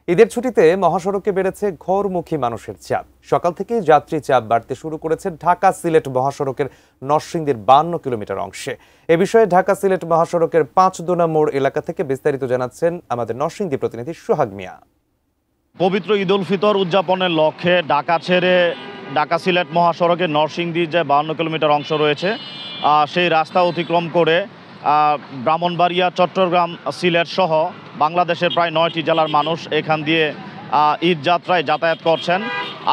ঈদের ছুটিতে মহাসড়কে বেড়েছে ঘরমুখী মানুষের চাপ। সকাল থেকেই যাত্রী চাপ বাড়তে শুরু করেছে ঢাকা সিলেট মহাসড়কের নরসিংদীর 52 কিলোমিটার অংশে। এ বিষয়ে ঢাকা সিলেট মহাসড়কের 5 দোনা মোড় এলাকা থেকে বিস্তারিত জানাচ্ছেন আমাদের নরসিংদী প্রতিনিধি সোহাগ মিয়া। পবিত্র ঈদ উল ফিতর উদযাপনের লক্ষ্যে ঢাকা ছেড়ে ঢাকা সিলেট মহাসড়কের নরসিংদীর যে 52 কিলোমিটার অংশ রয়েছে সেই রাস্তা অতিক্রম করে ব্রাহ্মণবাড়িয়া, চট্টগ্রাম, সিলেট সহ বাংলাদেশের প্রায় 9টি জেলার মানুষ এখান দিয়ে ঈদ যাত্রায় যাতায়াত করছেন।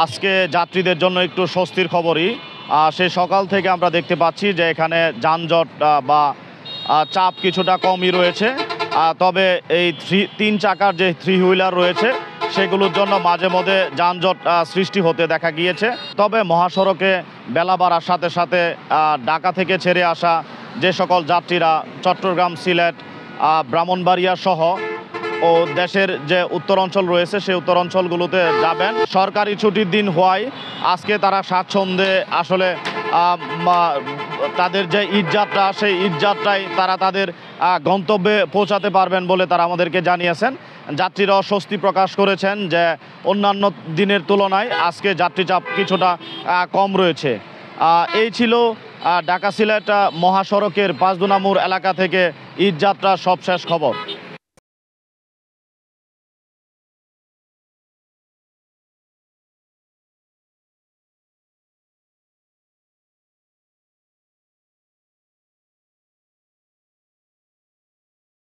আজকে যাত্রীদের জন্য একটু স্বস্তির খবরই, সেই সকাল থেকে আমরা দেখতে পাচ্ছি যে এখানে যানজট বা চাপ কিছুটা কমই রয়েছে। তবে এই 3 চাকার যে 3 হুইলার রয়েছে সেগুলোর জন্য মাঝে মধ্যে যানজট সৃষ্টি হতে দেখা গিয়েছে। তবে মহাসড়কে বেলা বাড়ার সাথে সাথে ঢাকা থেকে ছেড়ে আসা যে সকল যাত্রীরা চট্টগ্রাম, সিলেট, ব্রাহ্মণবাড়িয়া সহ ও দেশের যে উত্তরাঞ্চল রয়েছে সেই উত্তরাঞ্চলগুলোতে যাবেন, সরকারি ছুটির দিন হওয়ায় আজকে তারা স্বাচ্ছন্দ্যে আসলে তাদের যে ঈদযাত্রা সেই ঈদযাত্রায় তারা তাদের গন্তব্যে পৌঁছাতে পারবেন বলে তারা আমাদেরকে জানিয়েছেন। যাত্রীরাও স্বস্তি প্রকাশ করেছেন যে অন্যান্য দিনের তুলনায় আজকে যাত্রী চাপ কিছুটা কম রয়েছে। এই ছিল ঢাকা সিলেট মহাসড়কের 5 দোনা মোড় এলাকা থেকে ঈদযাত্রার সবশেষ খবর।